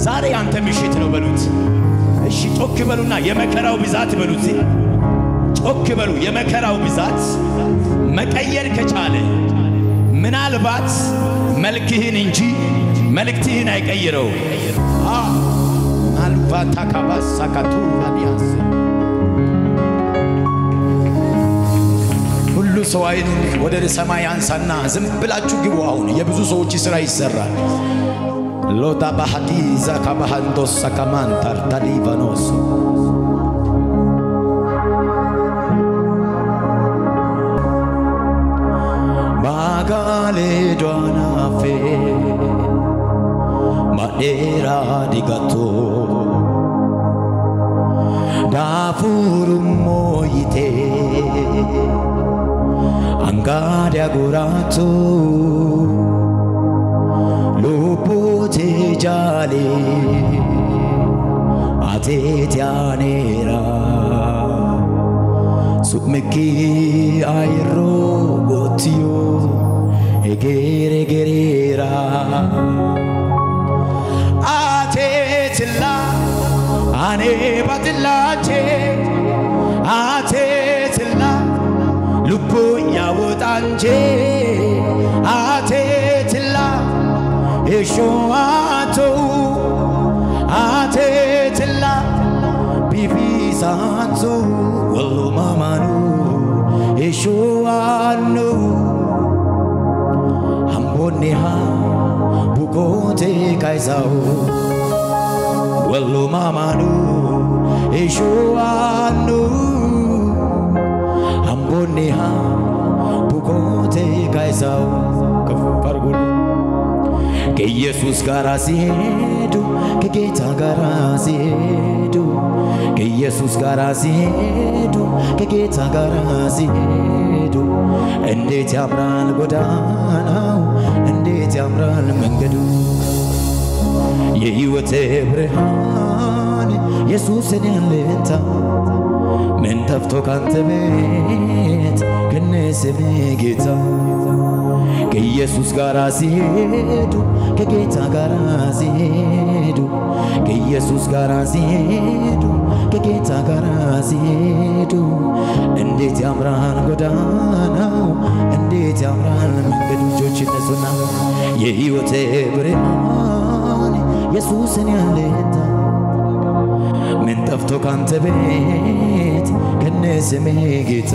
ዛሬ አንተ ምሽት ነው በሉት እሺ ጮክ በሉና የመከራው ብዛት በሉት ጮክ በሉ የመከራው ብዛት መቀየር ከቻለ ምናልባት መልክህን እንጂ መልክትህን አይቀይረው አልፋታ ካባሳካቱ አዲያስ ሁሉ ሰው አይኑን ወደ ሰማይ አንሳና ዝም ብላችሁ ግቡ አሁን የብዙ ሰዎች ስራ ይሰራል ሎታ ባህዲዛ ካባሃንዶስ ሳካማንታር ታዲቫኖስ ማጋሌዶናፌ ማዴራ ዲጋቶ ዳፉሩሞይቴ አንጋዲያ ጎራቶ ሉፖቴ ጃሌ አቴትያኔራ ሱምኪ አይሮ ጎትዮ ኤጌሬ ጌሬራ አቴትላ አኔ ባትላቼ አቴትላ ልቦ ያወጣንጄ አቴትላ ኤሾአቶ አቴትላ ቢፊሳቶ ወሎ ማማኑ ኤሾአኖ አምቦኔሃ ቡኮቴ ካይዛው ወሎ ማማኑ ኤሾአኖ አምቦኔሃ ቡኮቴ ካይዛው ከፈርጉል ከኢየሱስ ጋር ሲሄዱ ከጌታ ጋር ሲሄዱ ከኢየሱስ ጋር ሲሄዱ ከጌታ ጋር ሲሄዱ እንዴት ያምራል ጎዳናው እንዴት ያምራል መንገዱ የሕይወቴ ብርሃን ኢየሱስን ያለታ ምን ተፍቶ ካንተ ቤት ከነስም ጌታ ከኢየሱስ ጋር ሲሄዱ ከጌታ ጋር ሲሄዱ ከኢየሱስ ጋር ሲሄዱ ከጌታ ጋር ሲሄዱ እንዴት ያምራል ጎዳናው እንዴት ያምራል መንገዱ እጆች እነሱና የሕይወቴ ብርሃን ኢየሱስን ያለታ ምን ጠፍቶ ካንተ ቤት ከነስም ጌታ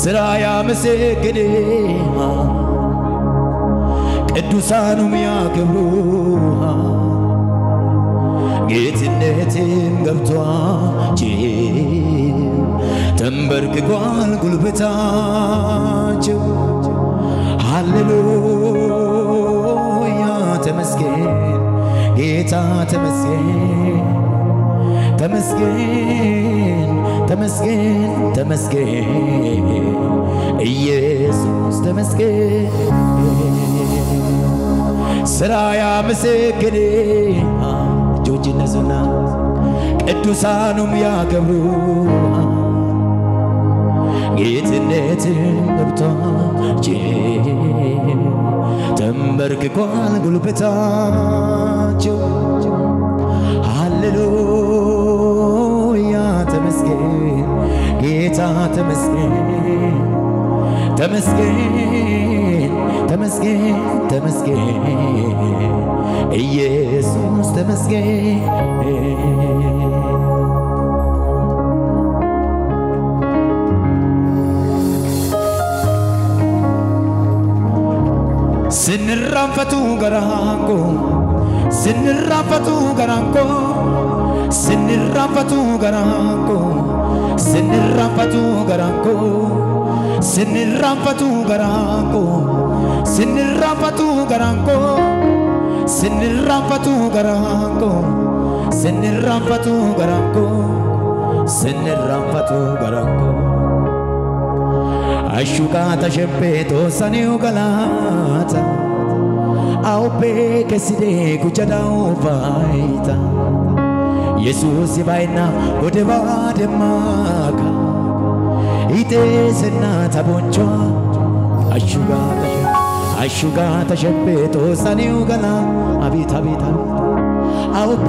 ስራ ያመሰግን ቅዱሳኑም ያከብሩ ጌትነትም ገብቷቸው ተንበርክኳል ጉልበታቸው ሃሌሉያ ተመስገን ጌታ ተመስገን ተመስገን ተመስገን ተመስገን ኢየሱስ ተመስገን ስራ ያመሰግን እጆች እነሱና ቅዱሳኑም ያከብሩ ጌትነትም ገብቷቸው ተንበርክኳል ጉልበታቸው ሃሌሉያ ተመስገን ጌታ ተመስገን ተመስገን ተመስገን ተመስገን ኢየሱስ ተመስገን ስንራፈቱ ገራንቆ ስንራፈቱ ገራንቆ ስንራፈቱ ገራንቆ ስንራፈቱ ገራንቆ ስንራፈቱ ገራንቆ ስንራፈቱ ገራንቆ ስንራፈቱ ገራንቆ ስንራፈቱ ገራንቆ ስንራፈቱ ገራንቆ asciugata shempeto saneo galata au pe che si de cucciada uvaita Jesus vaina odeva de maga ite senata boncho asciugata አሹጋ ተሸቤቶ ሰኔው ገላ አቤት አቤት አቤት አውቤ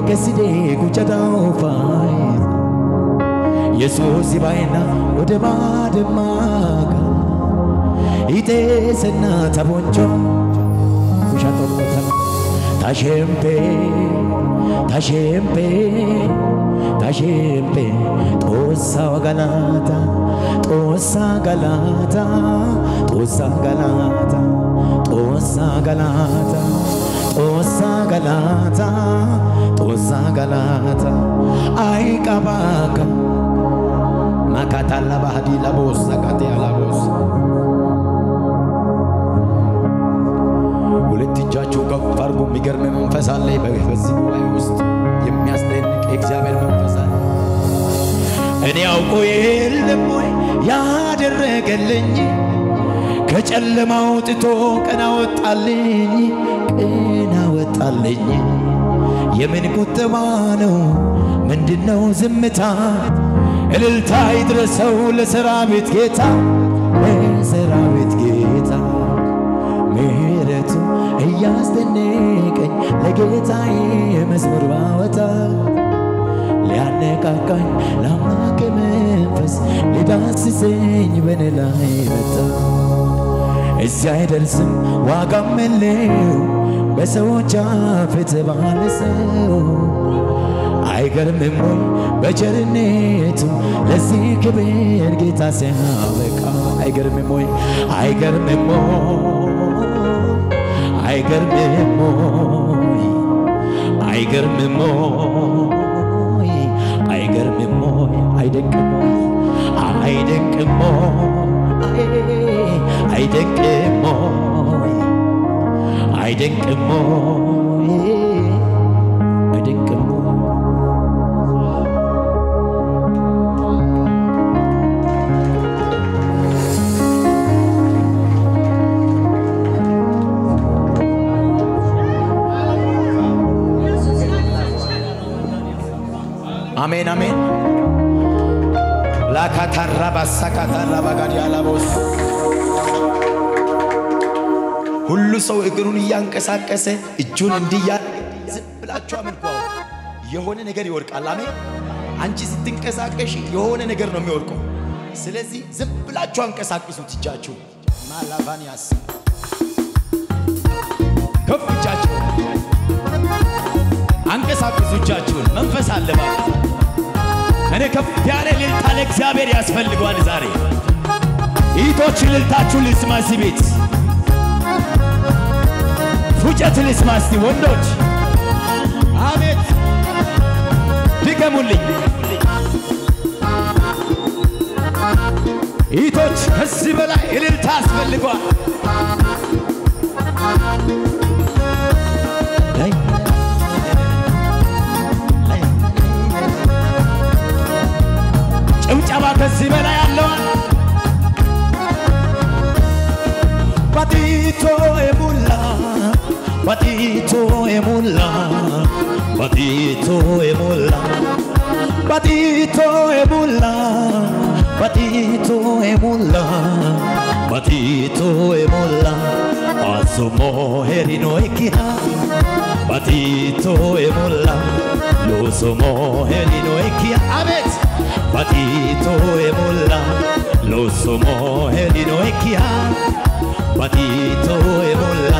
ከሲዴ ጉጨዳው ፋይ ኢየሱስ ይባይና ወደ ባድማጋ ኢቴስና ተቦንቾ ውሻቶታ ታሸምፔ ታሸምፔ ታሸምፔ ጦሳ ገላታ ጦሳ ገላታ ጦሳ ገላታ ጦሳ ገላታ ጦሳ ገላታ ጦሳ ገላታ አይ ቀባካ ማካታላ ባህዲ ለቦስ ዘካቴ አላቦስ ሁለት እጃችሁ ከፍ አድርጉ። የሚገርም መንፈስ አለ በዚህ ጉባኤ ውስጥ የሚያስደንቅ የእግዚአብሔር መንፈስ አለ። እኔ አውቆ የለም ወይ ያደረገልኝ ከጨለማው አውጥቶ ቀና ወጣልኝ ቀና ወጣልኝ። የምን ቁጥባ ነው ምንድነው ዝምታ እልልታ ይድረሰው ለሰራዊት ጌታ ለሰራዊት ጌታ ምሕረቱ እያስደነቀኝ ለጌታዬ መዝሙር ባወጣ ሊያነቃቃኝ ለአምላክ መንፈስ ሊዳስሰኝ በእኔ ላይ መጣ። እዚያ አይደርስም ዋጋም የለው በሰዎች አፍ የተባለ ሰው አይገርምም ወይ በቸርነቱ ለዚህ ክብር ጌታ ሲያበቃ አይገርምም ወይ አይገርምም አይገርምም አይገርምም አይገርምም አይደንቅም አይደንቅም አይደንቅም አይደንቅም አይደንቅም አሜን አሜን ላካታራ ባሳካታራ ባጋዲያላቦስ ሁሉ ሰው እግሩን እያንቀሳቀሰ እጁን እንዲያደርግ ዝም ብላችሁ አምልኩ። የሆነ ነገር ይወርቃል። አሜን። አንቺ ስትንቀሳቀሽ የሆነ ነገር ነው የሚወርቀው። ስለዚህ ዝም ብላችሁ አንቀሳቅሱት። እጃችሁ ማላቫኒያስ ከፍ እጃችሁ አንቀሳቅሱ። እጃችሁን መንፈስ አለባ እኔ ከፍ ያለ እልልታ ለእግዚአብሔር ያስፈልገዋል። ዛሬ እህቶች እልልታችሁ ልስማ። እዚህ ቤት ፉጨት ልስማ። እስቲ ወንዶች አቤት ድገሙልኝ። እህቶች ከዚህ በላይ እልልታ ያስፈልገዋል። ጭብጨባ ከዚህ በላይ አለዋል። ባቲቶ ኤሙላ ባቲቶ ኤሙላ ባቲቶ ኤሙላ ባቲቶ ኤሙላ ባቲቶ ኤሙላ ባቲቶ ኤሙላ አሱሞ ሄሪኖ ኢኪሃ ባቲቶ ኤሙላ ሎሶሞ ሄሪኖ ኢኪሃ አቤት ባቲቶ ኤሙላ ሎሶሞ ሄሪኖ ኢኪሃ ባቲቶ ኤሙላ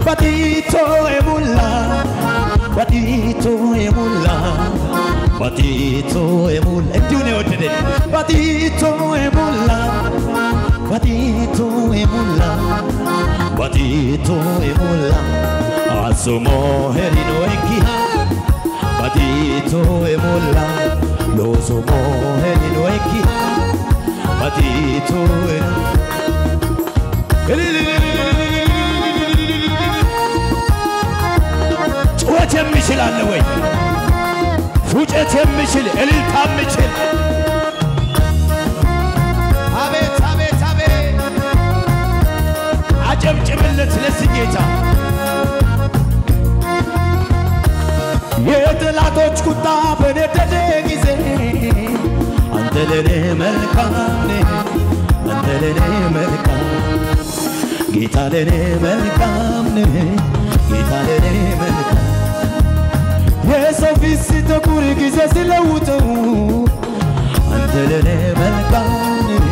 ባቲቶ ኤሙላ ባቲቶ ኤሙላ ባቲቶ ኤሙላ እንዲሁ ነው የወደደኝ። ባቲቶ ኤሙላ ባቲቶ ኤሙላ ባቲቶ ኤሙላ አሱሞ ሄሪኖ ኢኪሃ ባቲቶ ኤሙላ ሎሶሞ ሄሪኖ ኢኪሃ ባቲቶ ጩኸት የሚችል አለ ወይ? ፉጨት የሚችል እልልታ የሚችል አቤት አቤት አቤት አጨብጭብለት ለዚህ ጌታ። የጠላቶች ቁጣ በነደደ ጊዜ አንተ ለኔ መልካም ነህ፣ አንተ ለኔ መልካም ጌታ ለኔ መልካም ነህ ጌታ ለኔ መልካም የሰው ፊት ሲጠቁር ጊዜ ሲለውጠው አንተ ለኔ መልካም ነህ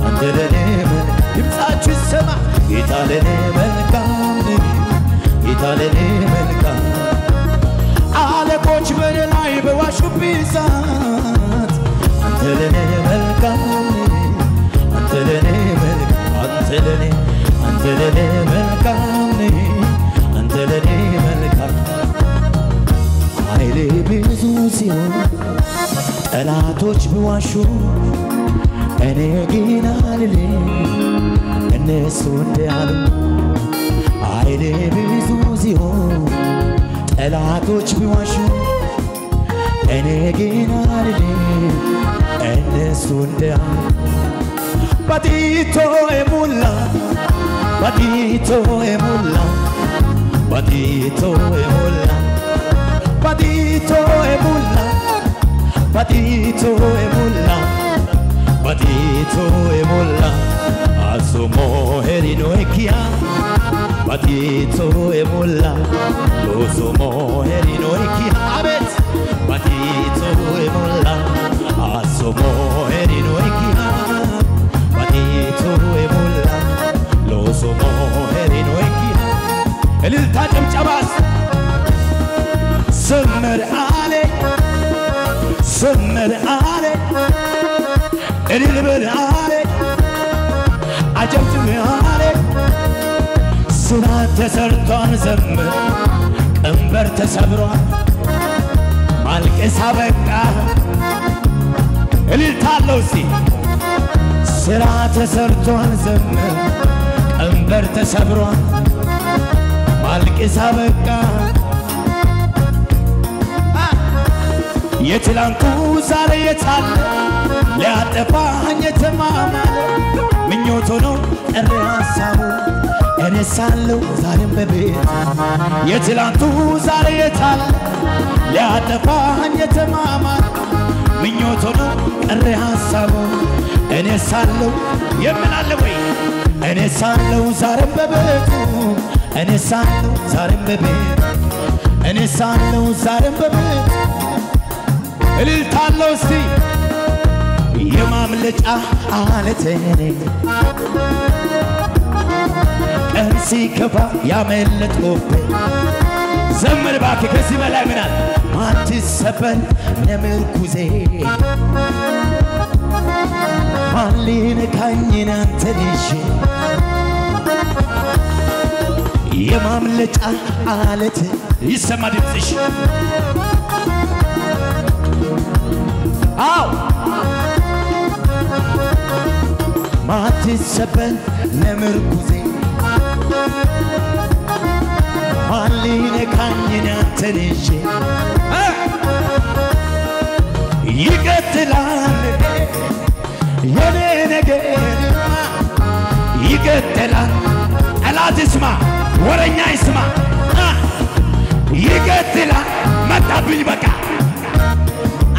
አንተ ለኔ መልካም ድምፃችሁ ይሰማ ጌታ ለኔ መልካም ነህ ጌታ ለኔ መልካም አለቆች በኔ ላይ በዋሹብኝ ሰዓት አንተ ለኔ መልካም ነህ አንተ ለኔ መልካም አንተ ለኔ መልካም ነህ አንተ ለኔ መልካም ኃይሌ ብዙ ሲሆን ጠላቶች ቢዋሹ እኔ ግን አልልም እነሱ እንዳሉ ኃይሌ ብዙ ሲሆን ጠላቶች ቢዋሹ እኔ ግን አልልም እነሱ እንዳሉ ባቲቶ የሞላ ባቲቶ የሞላ ባቲቶ የሞላ ባቲቶ የሞላ ባቲቶ የሞላ ባቲቶ የሞላ አሱሞ ሄሪኖ ኤኪያ ባቲቶ የሞላ ሎሱሞ ሄሪኖ ኤኪያ አቤት ባቲቶ የሞላ አሱሞ ሄሪኖ ኤኪያ ባቲቶ የሞላ ሎሱሞ ሄሪኖ ኤኪያ እልልታ ጭብጨባስ ዘምር አለ ዘምር አለ እልል በል አለ አጨብጭብ አለ ስራ ተሰርቷል ዘምር ቀንበር ተሰብሯል ማልቀስ አበቃ እልልታ አለው እስቲ ስራ ተሰርቷል ዘምር ቀንበር ተሰብሯል ማልቀስ አበቃ የትላንቱ ዛሬ የታለ ሊያጠፋኝ የተማማለ ምኞቱ ነው ቀረ ሐሳቡ እኔ ሳለው ዛሬም በቤት የትላንቱ ዛሬ የታለ ሊያጠፋኝ የተማማለ ምኞቱ ነው ቀረ ሐሳቡ እኔ ሳለው የምናለ ወይ እኔ ሳለው ዛሬም በቤቱ እኔ ሳለው ዛሬም በቤት እኔ ሳለው ዛሬም በቤት እልልታለው እስቲ የማምለጫ አለቴ ነኝ ቀን ሲከፋ ያመለጥኩብህ ዘምር እባክህ ከዚህ በላይ ምን አለ ማትሰበር ለምርኩዜ ማን ሊነካኝ አንተን ይዤ የማምለጫ አለቴ ይሰማ ድምፅሽ አው ማትሰበር ለምርኩዜ ማን ሊነካኝ አንተን ይዤ ይቀጥላል የኔ ነገር ይቀጥላል ጠላት ይስማ ወረኛ ይስማ ይቀጥላል መጣብኝ በቃ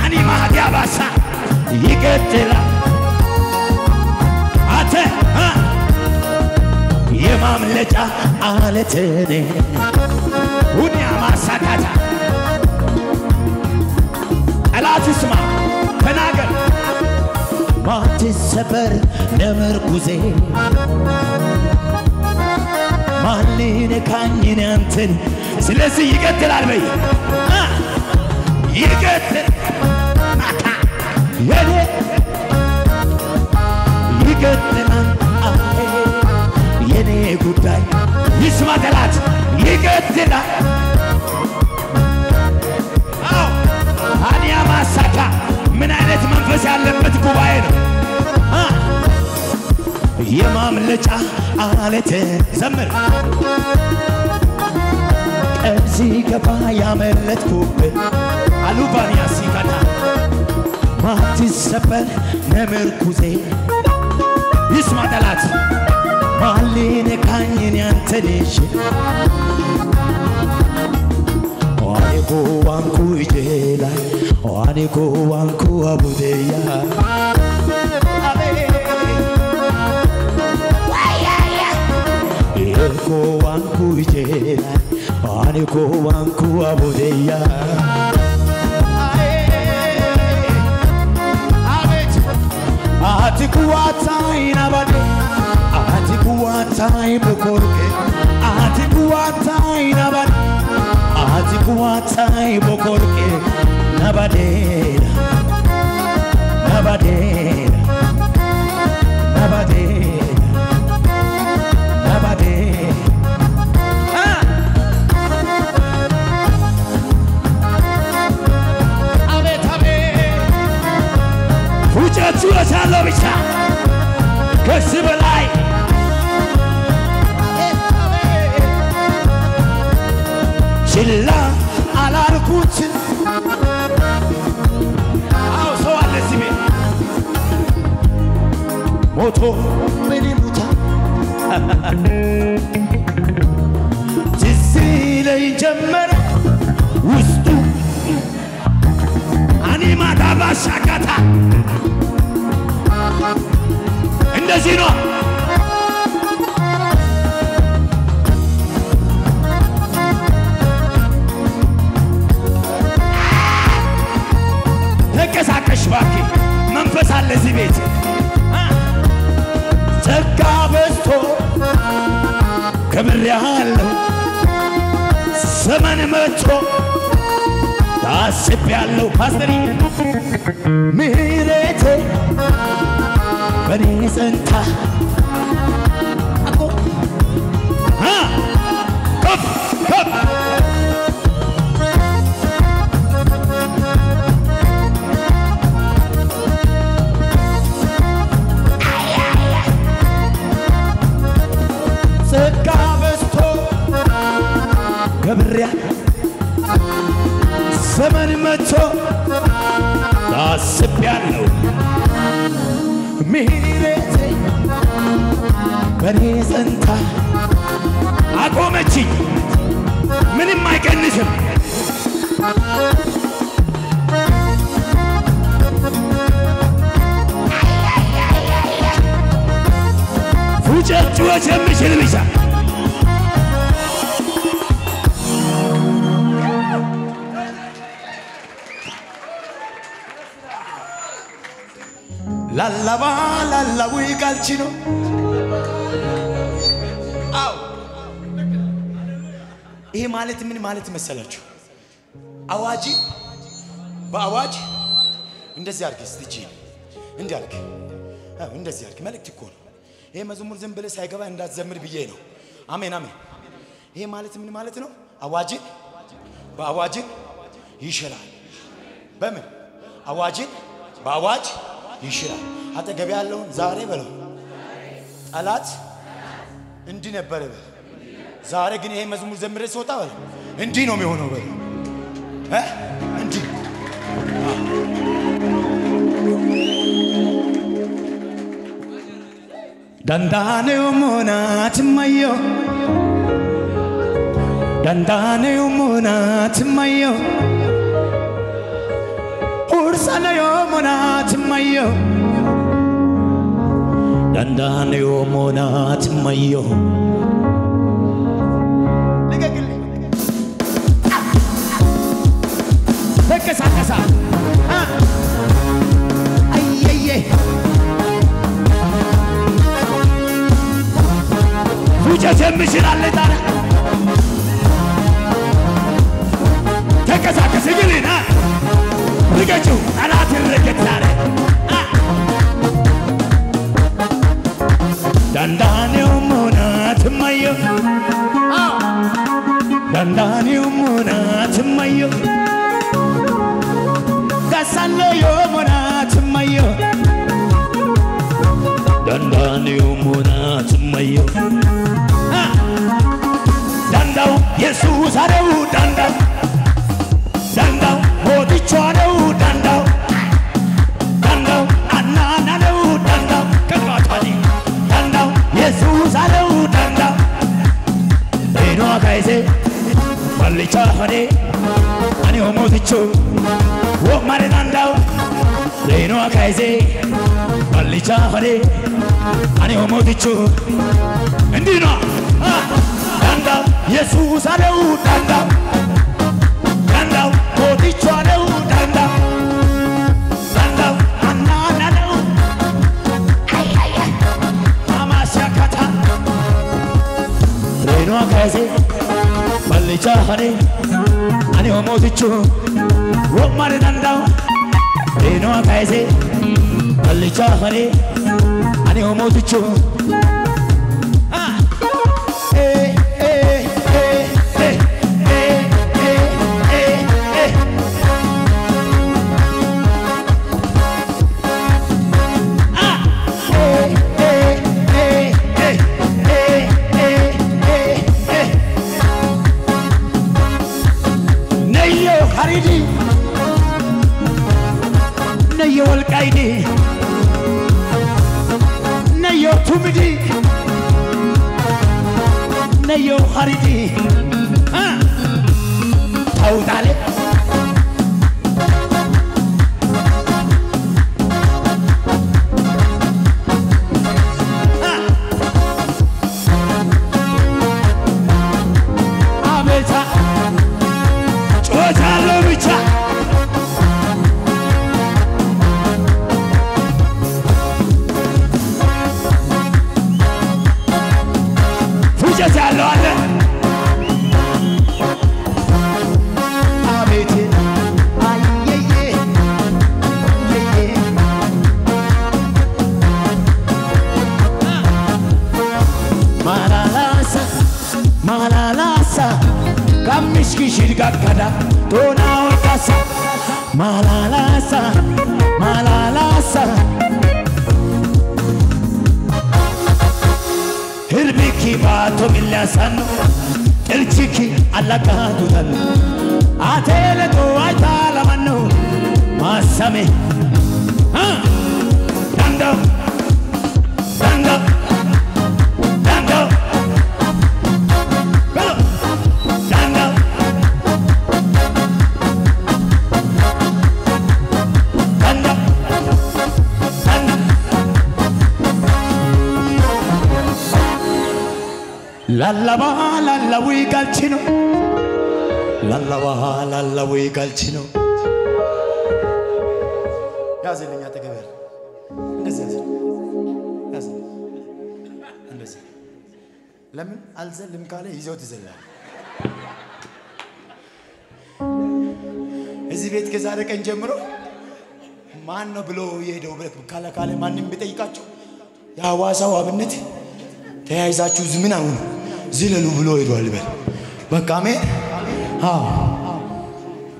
አኒ ማዲያ ባሳ ይቀጥላል አተ የማምለጫ አለቴ ነኝ ሁኛ ማሳካታ ጠላት ይስማ ተናገር ማትሰበር ለምርኩዜ ማን ሊነካኝ አንተን ስለዚህ ይቀጥላል በይ ይቀጥል ማታ የኔ ይቀጥላል የኔ ጉዳይ ይስማ ጠላት ይቀጥላል አው አኒያ ማሳካ ምን አይነት መንፈስ ያለበት ጉባኤ ነው የማምለጫ አለቴ ዘምር ቀን ሲገባ ያመለጥኩብህ አሉባንያ ሲካታ ማትሰበር ለምርኩዜ ይስማ ጠላት ማን ሊነካኝ አንተን ይዤ ዋኔኮ ዋንኩ ይጄላ ዋኔኮ ዋንኩ አቡዴያ Aniko wanku abodeya Atikuwatai nabade Atikuwatai bokorke Atikuwatai nabade Atikuwatai bokorke Nabade Nabade Nabade Nabade Fujachu asalo bicha Kasibalai Chilla alarkut Ao so alesibe Moto menimuta Zile injammer Wustu Anima daba shakata እንደዚህ ነው ተንቀሳቀሽ ባኪ መንፈስ አለ እዚህ ቤት ጸጋ በዝቶ ከብሬያለሁ ዘመን መጥቶ ታስቤያለሁ ፓስተሪ ምህረቴ በኔ ጸንታ አቆ ከፍ ከፍ ጸጋ በዝቶ ገብሪያ ዘመን መጥቶ ታስቤያለሁ ምህረቴ በኔ ጸንታ አቆመችኝ ምንም አይቀንስም ፉጨጭወች የሚችል ብቻ ላላባ ላላዊ ጋልቺኖ አው ይሄ ማለት ምን ማለት መሰላችሁ አዋጂ በአዋጅ እንደዚህ አርግ እስቲ እንዴ አርግ እንደዚህ አርግ መልእክት እኮ ነው ይሄ መዝሙር ዝም ብለህ ሳይገባ እንዳትዘምር ብዬ ነው አሜን አሜን ይሄ ማለት ምን ማለት ነው አዋጂ በአዋጅ ይሽራል በምን አዋጂ በአዋጅ ይሽራል አጠገብ ያለውን ዛሬ በለው ጠላት እንዲህ ነበር በለው ዛሬ ግን ይሄ መዝሙር ዘምሬ ሲወጣ በለው እንዲህ ነው የሚሆነው በለው እንዲህ dandaaneu monaatmayo dandaaneu monaatmayo ursanayo monaatmayo dandaaneu monaatmayo legagli tekasa ayye Fujachen mishiralle tara Tekasa kasigilina Rigachu alatin regetare Dandane umunat mayo Dandane umunat mayo Kasano yo umunat mayo Dandane umunat mayo Dandau Jesus areu dandau Dandau modicho areu dandau Dandau anana areu dandau kakatani Dandau Jesus areu dandau Eno akaise malicha hare ani modicho wo mare dandau Eno akaise malicha hare ani modicho endino ዳንዳው ኢየሱስ አለው ዳንዳው ዳንዳው ሞቲቹ አለው ዳንዳው ዳንዳው አናናለው አያያ አማሻካታ ሬኖ ካዜ ባልቻ ሀኔ አኔ ሞቲቹ ወማር ዳንዳው ሬኖ ካዜ ባልቻ ሀኔ አኔ ሞቲቹ نيو القايدي نيو تومدي نيو خريدي تعود عليه عملتها جوزها لو بيتها جزالو على عبيتي اي مالالاسا كمشكي شركة كدا تونا وكاسا مالالاسا هربكي باتو ملياسانو الچيكي علاقاتو دل آتيلتو آيتالا منو ماسامي داندو داندو داندو بلو داندو داندو ላላዊ ጋልቺኖ ላላዊ ጋልቺኖ ያዘልኛ ተገበል እንደዚህ እንደዚህ ለምን አልዘልም ካለ ይዘው ትዘላል እዚህ ቤት ከዛሬ ቀን ጀምሮ ማን ነው ብሎ የሄደው ካለ ማንንም ቢጠይቃችሁ ያዋሳው አብነት ተያይዛችሁ ዝምን አሁን ዝለሉ ብሎ ሄዷል በል በቃ አሜን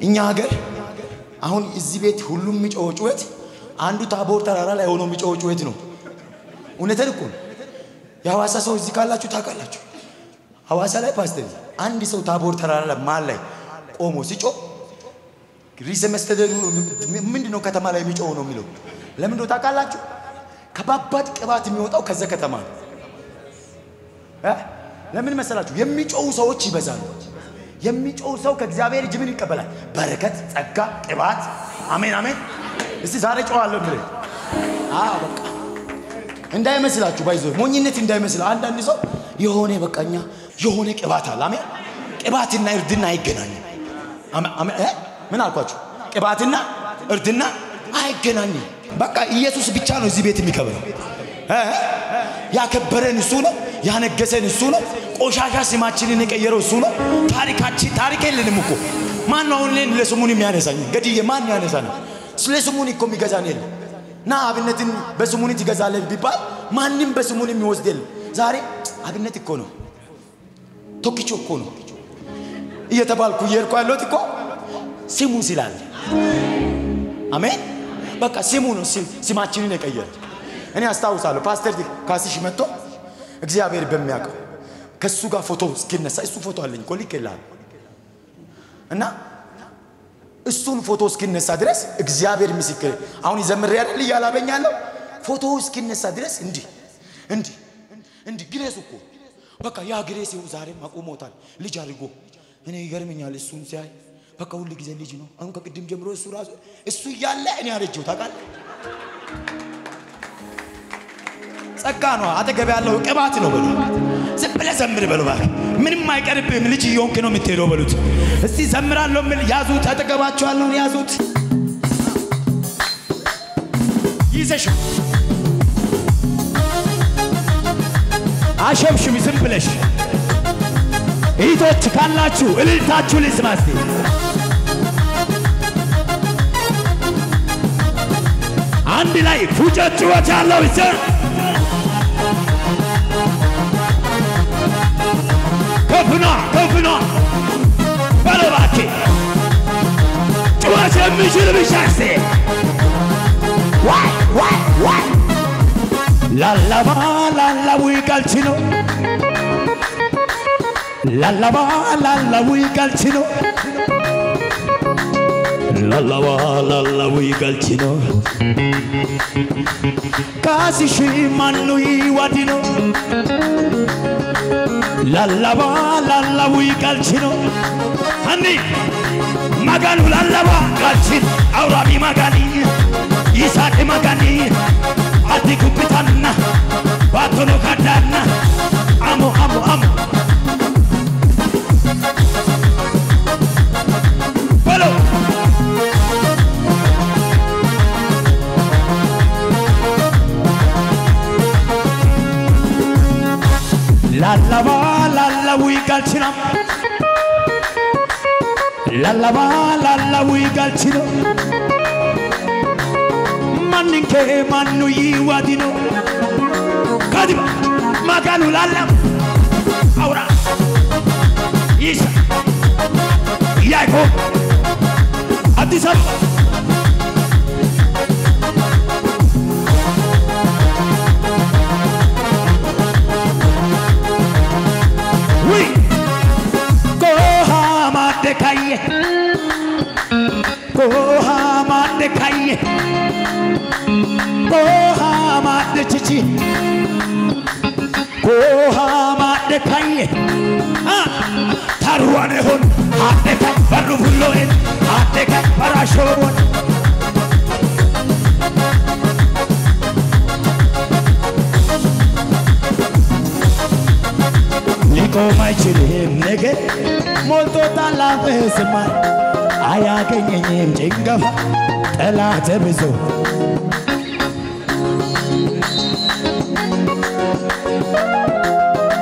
እኛ ሀገር አሁን እዚህ ቤት ሁሉም የሚጮህበት አንዱ ታቦር ተራራ ላይ ሆኖ የሚጮህበት ነው እውነቴን እኮ ያዋሳ ሰው እዚህ ካላችሁ ታውቃላችሁ ሐዋሳ ላይ ፓስተር አንድ ሰው ታቦር ተራራ ላይ ማል ላይ ቆሞ ሲጮህ ሪዘ መስተደሩ ምንድነው ከተማ ላይ የሚጮህ ነው የሚለው ለምን ነው ታውቃላችሁ ከባባድ ቅባት የሚወጣው ከዛ ከተማ ነው ለምን መሰላችሁ የሚጮው ሰዎች ይበዛሉ የሚጮው ሰው ከእግዚአብሔር እጅ ምን ይቀበላል በረከት ጸጋ ቅባት አሜን አሜን እስቲ ዛሬ ጮሃለሁ ብለ በቃ እንዳይመስላችሁ ባይዞ ሞኝነት እንዳይመስል አንዳንድ ሰው የሆነ በቃኛ የሆነ ቅባት አለ አሜን ቅባትና እርድና አይገናኙ አሜን ምን አልኳችሁ ቅባትና እርድና አይገናኙ በቃ ኢየሱስ ብቻ ነው እዚህ ቤት የሚከበረው ያከበረን እሱ ነው ያነገሰን እሱ ነው ቆሻሻ ስማችንን የቀየረው እሱ ነው ታሪክ የለንም እኮ ማን ነው አሁን ለስሙን የሚያነሳኝ ገድዬ ማን ያነሳኝ ስለ ስሙን እኮ የሚገዛን የለም ና አብነትን በስሙን ትገዛለህ ቢባል ማንንም በስሙን የሚወስድ የለም ዛሬ አብነት እኮ ነው ቶኪቾ እኮ ነው እየተባልኩ የርቆ ያለሁት እኮ ስሙ ሲላል አሜን በቃ ስሙ ነው ስማችንን የቀየረ እኔ አስታውሳለሁ ፓስተር ካሲሽ መጥቶ እግዚአብሔር በሚያውቀው ከሱ ጋር ፎቶ እስኪነሳ እሱ ፎቶ አለኝ ኮሊክ ይላል እና እሱን ፎቶ እስኪነሳ ድረስ እግዚአብሔር ምስክር አሁን ይዘምር አይደል ያላበኛለሁ ፎቶ እስኪነሳ ድረስ እንዲ ግሬስ እኮ በቃ ያ ግሬስ ይው ዛሬ ማቆሞታል ልጅ አድርጎ እኔ ይገርመኛል እሱን ሲያይ በቃ ሁሉ ጊዜ ልጅ ነው አሁን ከቅድም ጀምሮ እሱ ራሱ እሱ ያለ እኔ አረጀው ታውቃለህ ጸጋ ነው አጠገብ ያለው ቅባት ነው በሉ ዝም ብለህ ዘምር በለው እባክህ ምንም አይቀርብህም ልጅ እየሆንክ ነው የምትሄደው በሉት እስቲ ዘምራለሁ ምን ያዙት አጠገባቸዋለሁ ያዙት ይዘሽ አሸብሽቢ ዝም ብለሽ እህቶች ካላችሁ እልልታችሁ ልስማ እስቲ አንድ ላይ ፉጨት ጩኸት ያለው እሰ ከፍና በለባኬ ጩኸት የሚችል ብቻ እስቲ ዋይ ላላዊ ቀልችኖ ላላዊ ቀልችኖ ላላዊ ቀልችኖ ካሲሽ ማኑ ይዋዲኖ ላላዊ ቀልችኖ አንዲ ማጋኑ ላላባ ቀልችን አውራቢ ማጋኒ ይሳቅ ማጋኒ አዲ ኩብታና ባቶኖ ካዳና አሞ በሎ ላላዊ ቀልችና ላላዊ ቀልችኖ ማንንከ ማኑ ይዋዲኖ ካዲባ ማጋኑ ላላም አውራ ይሳ ያይኮብ አዲስ አበባ ውይ ኮሃ ማደካዬ chichi koha madde kaye taruane hon hadde kay baru bulloen hadde kay parashon liko mai chilim nege molto talafe semai ayagenyem jingafa telate bizo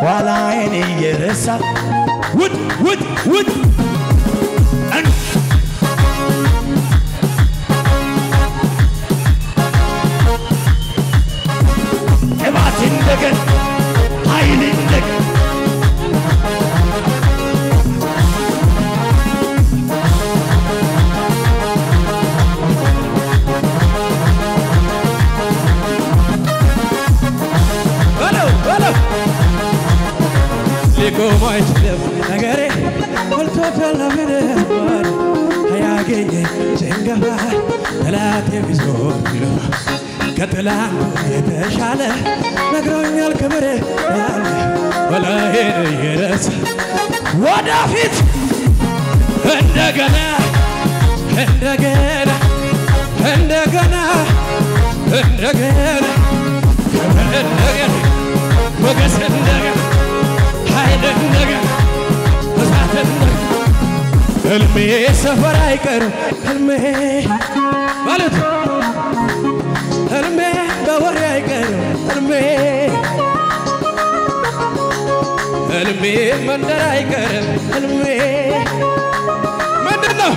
wala eni yeresa wood and evatin degen hailin degen Liko mai chilem nagare olto kala mere hayageye jengaha talate bizolo katla yetashale nagronyal kamere wala yeres wadafit endagana magasendagana helme safar aikar helme balut helme bawar aikar helme mandar aikar helme mandano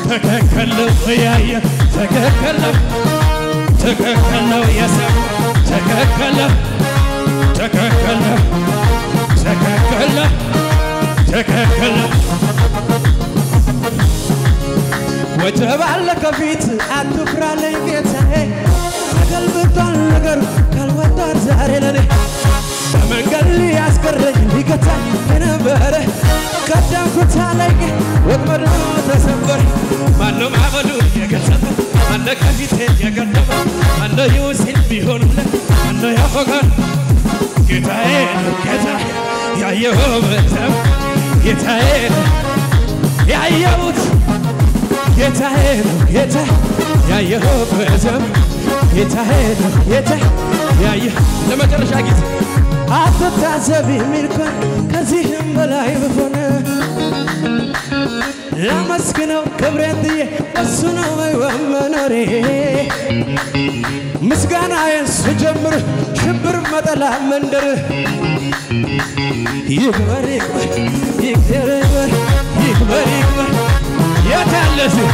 takakkallu yaya takakkallu yasa takakkallu وتبعلك فيت أتبرع لك يتهي قلبك النقر كالوطار زارلني من قال لي عسكر رجلي قتل من بره قدام كنت عليك وتمر تسبر ما لهم عملوا يا قلب عندك فيت يا قلب عنده يوسف بيهون عنده يا فقر يتهي يا يوم يتهي يا يوت يتهي يا يوم يتهي يا لما ترجع አትታዘብ የሚልኩን ከዚህም በላይ በሆነ ላመስግነው ክብሬን ጥዬ እሱ ነው መኖሬ ምስጋናዬን ስጀምር ሽብር መጠላ መንደር ይክበር ይክበር ይክበር ይክበር ይክበር የታለዚህ